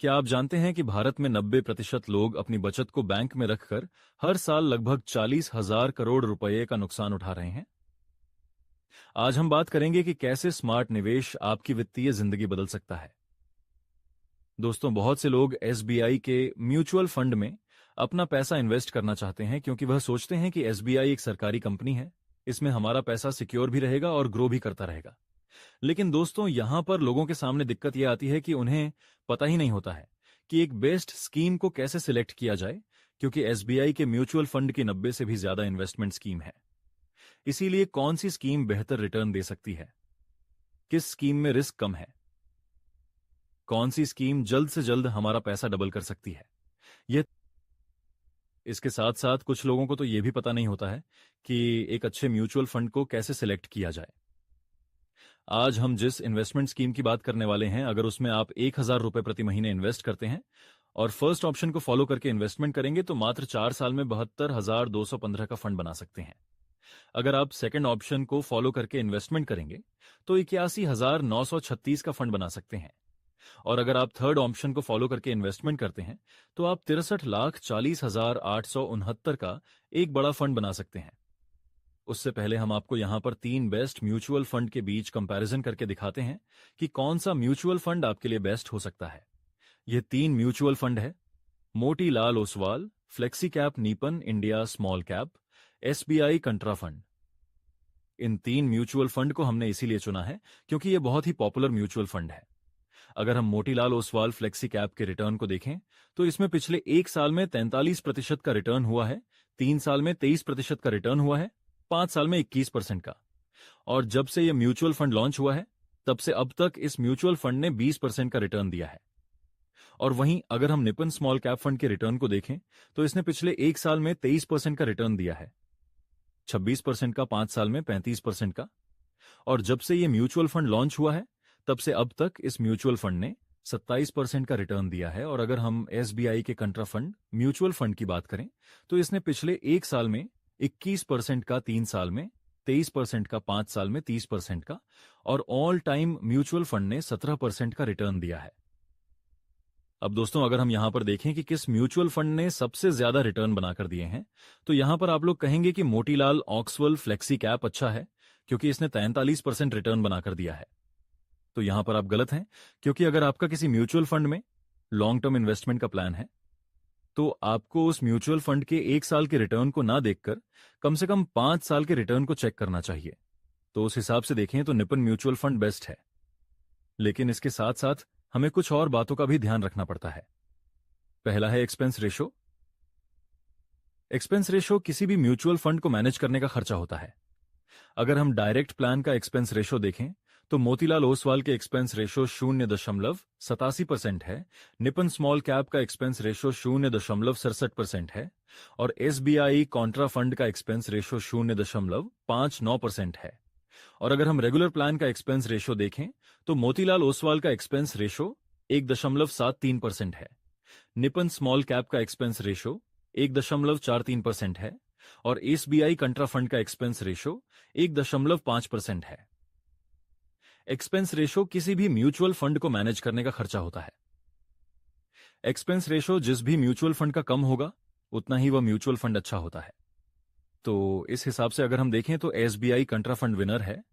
क्या आप जानते हैं कि भारत में 90% लोग अपनी बचत को बैंक में रखकर हर साल लगभग 40,000 करोड़ रुपए का नुकसान उठा रहे हैं? आज हम बात करेंगे कि कैसे स्मार्ट निवेश आपकी वित्तीय जिंदगी बदल सकता है। दोस्तों, बहुत से लोग एसबीआई के म्यूचुअल फंड में अपना पैसा इन्वेस्ट करना चाहते हैं क्योंकि वह सोचते हैं कि एसबीआई एक सरकारी कंपनी है, इसमें हमारा पैसा सिक्योर भी रहेगा और ग्रो भी करता रहेगा। लेकिन दोस्तों, यहां पर लोगों के सामने दिक्कत यह आती है कि उन्हें पता ही नहीं होता है कि एक बेस्ट स्कीम को कैसे सिलेक्ट किया जाए, क्योंकि एसबीआई के म्यूचुअल फंड की 90 से भी ज्यादा इन्वेस्टमेंट स्कीम है। इसीलिए कौन सी स्कीम बेहतर रिटर्न दे सकती है, किस स्कीम में रिस्क कम है, कौन सी स्कीम जल्द से जल्द हमारा पैसा डबल कर सकती है, यह इसके साथ साथ कुछ लोगों को तो यह भी पता नहीं होता है कि एक अच्छे म्यूचुअल फंड को कैसे सिलेक्ट किया जाए। आज हम जिस इन्वेस्टमेंट स्कीम की बात करने वाले हैं, अगर उसमें आप 1,000 रुपए प्रति महीने इन्वेस्ट करते हैं और फर्स्ट ऑप्शन को फॉलो करके इन्वेस्टमेंट करेंगे तो मात्र 4 साल में 72,215 का फंड बना सकते हैं। अगर आप सेकंड ऑप्शन को फॉलो करके इन्वेस्टमेंट करेंगे तो 81,936 का फंड बना सकते हैं। और अगर आप थर्ड ऑप्शन को फॉलो करके इन्वेस्टमेंट करते हैं तो आप 63,40,869 का एक बड़ा फंड बना सकते हैं। उससे पहले हम आपको यहां पर 3 बेस्ट म्यूचुअल फंड के बीच कंपैरिजन करके दिखाते हैं कि कौन सा म्यूचुअल फंड आपके लिए बेस्ट हो सकता है। ये 3 म्यूचुअल फंड है: Motilal Oswal flexi cap Nippon India small cap SBI contra fund. इन 3 म्यूचुअल फंड को हमने इसीलिए चुना है क्योंकि ये बहुत ही पॉपुलर म्यूचुअल फंड है। अगर हम मोतीलाल ओसवाल फ्लेक्सी कैप के रिटर्न को देखें तो इसमें पिछले 1 साल में 43% का रिटर्न हुआ है, 3 साल में 23% का रिटर्न हुआ है, 5 साल में 21% का। और जब से यह म्यूचुअल फंड लॉन्च हुआ है तब से अब तक इस म्यूचुअल फंड ने 20% का रिटर्न दिया है। और वहीं अगर हम निपन स्मॉल कैप फंड के रिटर्न को देखें तो इसने पिछले 1 साल में 23% का रिटर्न दिया है, 26% का 5 साल में 35% का। और जब से यह म्यूचुअल फंड लॉन्च हुआ है तब से अब तक इस म्यूचुअल फंड ने 27% का रिटर्न दिया है। और अगर हम एसबीआई के कंट्रा फंड म्यूचुअल फंड की बात करें तो इसने पिछले 1 साल में 21% का, 3 साल में 23% का, 5 साल में 30% का, और ऑल टाइम म्यूचुअल फंड ने 17% का रिटर्न दिया है। अब दोस्तों, अगर हम यहां पर देखें कि किस म्यूचुअल फंड ने सबसे ज्यादा रिटर्न बनाकर दिए हैं तो यहां पर आप लोग कहेंगे कि मोतीलाल ओसवाल फ्लेक्सी कैप अच्छा है क्योंकि इसने 43% रिटर्न बनाकर दिया है। तो यहां पर आप गलत हैं, क्योंकि अगर आपका किसी म्यूचुअल फंड में लॉन्ग टर्म इन्वेस्टमेंट का प्लान है तो आपको उस म्यूचुअल फंड के 1 साल के रिटर्न को ना देखकर कम से कम 5 साल के रिटर्न को चेक करना चाहिए। तो उस हिसाब से देखें तो निपन म्यूचुअल फंड बेस्ट है। लेकिन इसके साथ साथ हमें कुछ और बातों का भी ध्यान रखना पड़ता है। पहला है एक्सपेंस रेशो। एक्सपेंस रेशो किसी भी म्यूचुअल फंड को मैनेज करने का खर्चा होता है। अगर हम डायरेक्ट प्लान का एक्सपेंस रेशो देखें तो मोतीलाल ओसवाल के एक्सपेंस रेशो 0.87% है, निपन स्मॉल कैप का एक्सपेंस रेशो 0.67% है और एसबीआई कॉन्ट्रा फंड का एक्सपेंस रेशो 0.59% है। और अगर हम रेगुलर प्लान का एक्सपेंस रेशो देखें तो मोतीलाल ओसवाल का एक्सपेंस रेशो 1.73% है, निपन स्मॉल कैप का एक्सपेंस रेशो 1.43% है और एसबीआई कंट्रा फंड का एक्सपेंस रेशो 1.5% है। एक्सपेंस रेशो किसी भी म्यूचुअल फंड को मैनेज करने का खर्चा होता है। एक्सपेंस रेशो जिस भी म्यूचुअल फंड का कम होगा उतना ही वह म्यूचुअल फंड अच्छा होता है। तो इस हिसाब से अगर हम देखें तो एसबीआई कंट्रा फंड विनर है।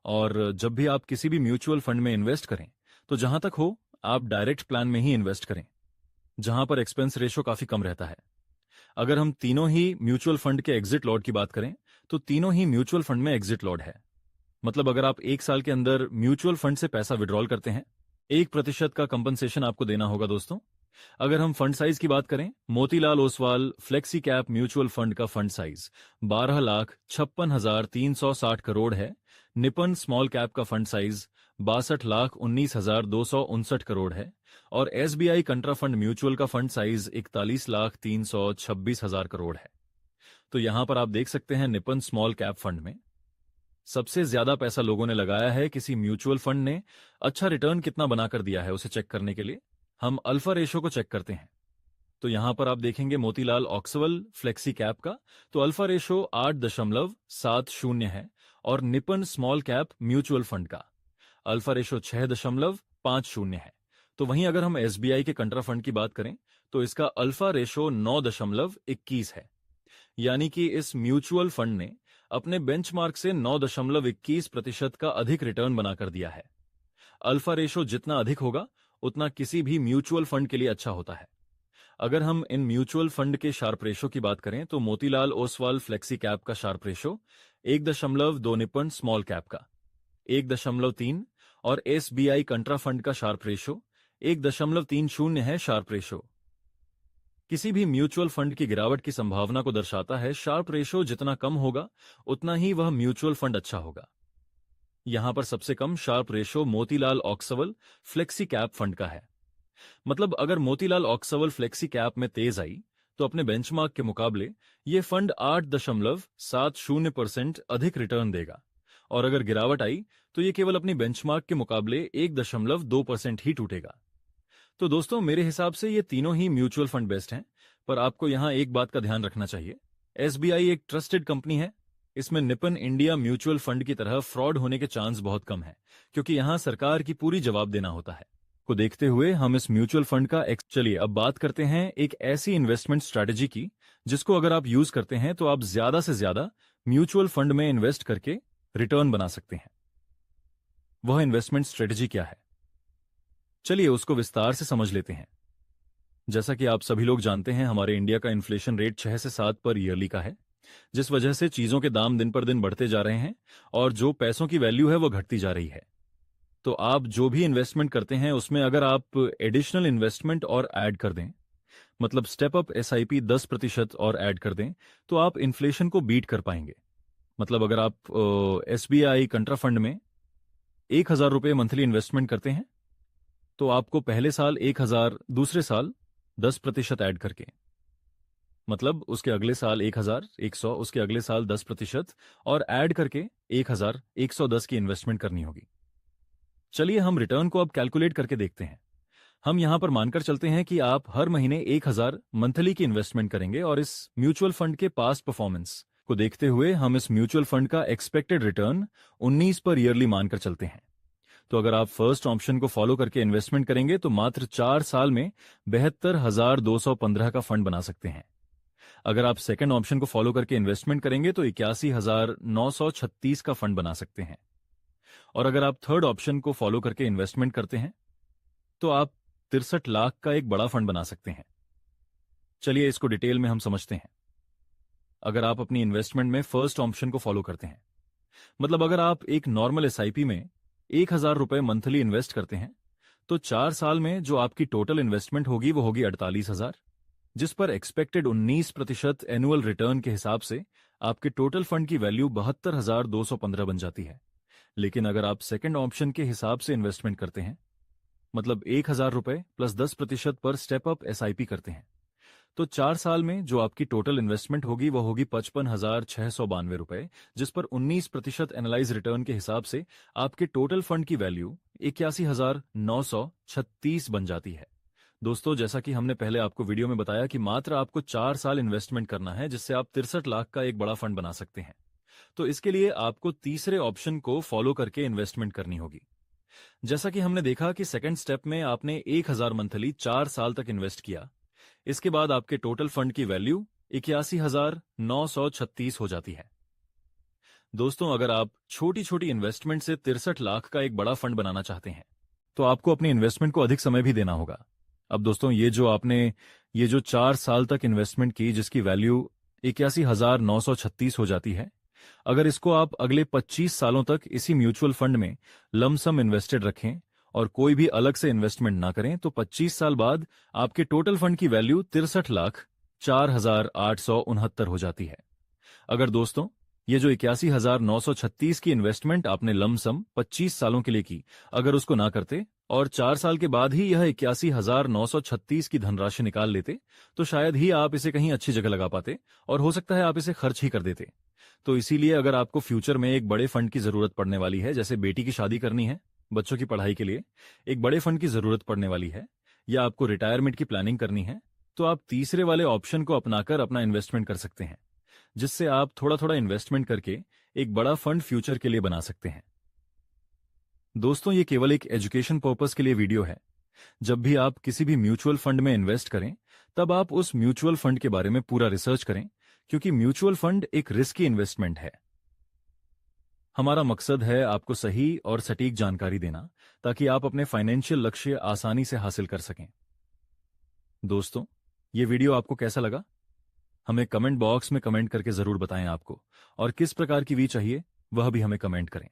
और जब भी आप किसी भी म्यूचुअल फंड में इन्वेस्ट करें तो जहां तक हो आप डायरेक्ट प्लान में ही इन्वेस्ट करें, जहां पर एक्सपेंस रेशो काफी कम रहता है। अगर हम तीनों ही म्यूचुअल फंड के एग्जिट लॉट की बात करें तो तीनों ही म्यूचुअल फंड में एग्जिट लॉट है। मतलब अगर आप 1 साल के अंदर म्यूचुअल फंड से पैसा विड्रॉल करते हैं 1% का कंपनसेशन आपको देना होगा। दोस्तों, अगर हम फंड साइज की बात करें, Motilal Oswal flexi cap mutual fund का फंड साइज 12,56,360 करोड़ है, निपन स्मॉल कैप का फंड साइज 62,19,259 करोड़ है और एसबीआई कंट्रा फंड म्यूचुअल का फंड साइज 41,326,000 करोड़ है। तो यहां पर आप देख सकते हैं निपन स्मॉल कैप फंड में सबसे ज्यादा पैसा लोगों ने लगाया है। किसी म्यूचुअल फंड ने अच्छा रिटर्न कितना बनाकर दिया है उसे चेक करने के लिए हम अल्फा रेशो को चेक करते हैं। तो यहां पर आप देखेंगे मोतीलाल ओसवाल फ्लेक्सी कैप का तो अल्फा रेशो 8.70 है और Nippon small cap mutual fund का अल्फा रेशो 6.50 है। तो वहीं अगर हम एसबीआई के कंट्रा फंड की बात करें तो इसका अल्फा रेशो 9.21 है। यानी कि इस म्यूचुअल फंड ने अपने बेंचमार्क से 9.21% का अधिक रिटर्न बनाकर दिया है। अल्फा रेशो जितना अधिक होगा उतना किसी भी म्यूचुअल फंड के लिए अच्छा होता है। अगर हम इन म्यूचुअल फंड के शार्प रेशो की बात करें तो मोतीलाल ओसवाल फ्लेक्सी कैप का Sharpe ratio 1.2 Nippon small cap का 1.3 और एसबीआई कंट्रा फंड का शार्प रेशो 1.30 है। शार्प रेशो किसी भी म्यूचुअल फंड की गिरावट की संभावना को दर्शाता है। शार्प रेशो जितना कम होगा उतना ही वह म्यूचुअल फंड अच्छा होगा। यहां पर सबसे कम Sharpe ratio Motilal Oswal flexi cap fund का है। मतलब अगर मोतीलाल ओसवाल फ्लेक्सी कैप में तेज आई तो अपने बेंचमार्क के मुकाबले ये फंड 8.70% अधिक रिटर्न देगा, और अगर गिरावट आई तो ये केवल अपनी बेंचमार्क के मुकाबले 1.2% ही टूटेगा। तो दोस्तों मेरे हिसाब से ये तीनों ही म्यूचुअल फंड बेस्ट हैं, पर आपको यहां एक बात का ध्यान रखना चाहिए। एसबीआई एक ट्रस्टेड कंपनी है। इसमें निपन इंडिया म्यूचुअल फंड की तरह फ्रॉड होने के चांस बहुत कम है, क्योंकि यहां सरकार की पूरी जवाब देना होता है। को देखते हुए हम इस म्यूचुअल फंड का चलिए अब बात करते हैं एक ऐसी इन्वेस्टमेंट स्ट्रैटेजी की जिसको अगर आप यूज करते हैं तो आप ज्यादा से ज्यादा म्यूचुअल फंड में इन्वेस्ट करके रिटर्न बना सकते हैं। वह इन्वेस्टमेंट स्ट्रेटजी क्या है, चलिए उसको विस्तार से समझ लेते हैं। जैसा कि आप सभी लोग जानते हैं, हमारे इंडिया का इन्फ्लेशन रेट 6 से 7 पर ईयरली का है, जिस वजह से चीजों के दाम दिन पर दिन बढ़ते जा रहे हैं और जो पैसों की वैल्यू है वो घटती जा रही है। तो आप जो भी इन्वेस्टमेंट करते हैं उसमें अगर आप एडिशनल इन्वेस्टमेंट और ऐड कर दें, मतलब स्टेप अप एसआईपी 10% और ऐड कर दें, तो आप इन्फ्लेशन को बीट कर पाएंगे। मतलब अगर आप एसबीआई कंट्रा फंड में 1,000 रुपये मंथली इन्वेस्टमेंट करते हैं तो आपको पहले साल 1,000, दूसरे साल 10% ऐड करके, मतलब उसके अगले साल 1,100, उसके अगले साल 10% और ऐड करके 1,110 की इन्वेस्टमेंट करनी होगी। चलिए हम रिटर्न को अब कैलकुलेट करके देखते हैं। हम यहां पर मानकर चलते हैं कि आप हर महीने 1,000 मंथली की इन्वेस्टमेंट करेंगे, और इस म्यूचुअल फंड के पास्ट परफॉर्मेंस को देखते हुए हम इस म्यूचुअल फंड का एक्सपेक्टेड रिटर्न 19 पर ईयरली मानकर चलते हैं। तो अगर आप फर्स्ट ऑप्शन को फॉलो करके इन्वेस्टमेंट करेंगे तो मात्र 4 साल में 72,215 का फंड बना सकते हैं। अगर आप सेकंड ऑप्शन को फॉलो करके इन्वेस्टमेंट करेंगे तो 81,936 का फंड बना सकते हैं। और अगर आप थर्ड ऑप्शन को फॉलो करके इन्वेस्टमेंट करते हैं तो आप 63 लाख का एक बड़ा फंड बना सकते हैं। चलिए इसको डिटेल में हम समझते हैं। अगर आप अपनी इन्वेस्टमेंट में फर्स्ट ऑप्शन को फॉलो करते हैं, मतलब अगर आप एक नॉर्मल एसआईपी में 1,000 रुपये मंथली इन्वेस्ट करते हैं तो 4 साल में जो आपकी टोटल इन्वेस्टमेंट होगी वो होगी 48,000, जिस पर एक्सपेक्टेड 19% एनुअल रिटर्न के हिसाब से आपके टोटल फंड की वैल्यू 72,215 बन जाती है। लेकिन अगर आप सेकंड ऑप्शन के हिसाब से इन्वेस्टमेंट करते हैं, मतलब 1,000 रुपये प्लस 10% पर स्टेप अप एसआईपी करते हैं, तो 4 साल में जो आपकी टोटल इन्वेस्टमेंट होगी वो होगी 55,692 रुपए, जिस पर 19% एनालाइज रिटर्न के हिसाब से आपके टोटल फंड की वैल्यू 81,936 बन जाती है। दोस्तों जैसा कि हमने पहले आपको वीडियो में बताया कि मात्र आपको 4 साल इन्वेस्टमेंट करना है, जिससे आप 63 लाख का एक बड़ा फंड बना सकते हैं। तो इसके लिए आपको तीसरे ऑप्शन को फॉलो करके इन्वेस्टमेंट करनी होगी। जैसा कि हमने देखा कि सेकंड स्टेप में आपने 1,000 मंथली 4 साल तक इन्वेस्ट किया, इसके बाद आपके टोटल फंड की वैल्यू 81,936 हो जाती है। दोस्तों अगर आप छोटी छोटी इन्वेस्टमेंट से 63 लाख का एक बड़ा फंड बनाना चाहते हैं तो आपको अपनी इन्वेस्टमेंट को अधिक समय भी देना होगा। अब दोस्तों ये जो 4 साल तक इन्वेस्टमेंट की जिसकी वैल्यू 81,936 हो जाती है, अगर इसको आप अगले 25 सालों तक इसी म्यूचुअल फंड में लमसम इन्वेस्टेड रखें और कोई भी अलग से इन्वेस्टमेंट ना करें तो 25 साल बाद आपके टोटल फंड की वैल्यू 63,04,869 हो जाती है। अगर दोस्तों ये जो 81,936 की इन्वेस्टमेंट आपने लमसम 25 सालों के लिए की, अगर उसको ना करते और 4 साल के बाद ही यह 81,936 की धनराशि निकाल लेते तो शायद ही आप इसे कहीं अच्छी जगह लगा पाते, और हो सकता है आप इसे खर्च ही कर देते। तो इसीलिए अगर आपको फ्यूचर में एक बड़े फंड की जरूरत पड़ने वाली है, जैसे बेटी की शादी करनी है, बच्चों की पढ़ाई के लिए एक बड़े फंड की जरूरत पड़ने वाली है, या आपको रिटायरमेंट की प्लानिंग करनी है, तो आप तीसरे वाले ऑप्शन को अपनाकर अपना इन्वेस्टमेंट कर सकते हैं, जिससे आप थोड़ा थोड़ा इन्वेस्टमेंट करके एक बड़ा फंड फ्यूचर के लिए बना सकते हैं। दोस्तों ये केवल एक एजुकेशन पर्पस के लिए वीडियो है, जब भी आप किसी भी म्यूचुअल फंड में इन्वेस्ट करें, तब आप उस म्यूचुअल फंड के बारे में पूरा रिसर्च करें, क्योंकि म्यूचुअल फंड एक रिस्की इन्वेस्टमेंट है। हमारा मकसद है आपको सही और सटीक जानकारी देना, ताकि आप अपने फाइनेंशियल लक्ष्य आसानी से हासिल कर सकें। दोस्तों, ये वीडियो आपको कैसा लगा? हमें कमेंट बॉक्स में कमेंट करके जरूर बताएं आपको, और किस प्रकार की वी चाहिए वह भी हमें कमेंट करें।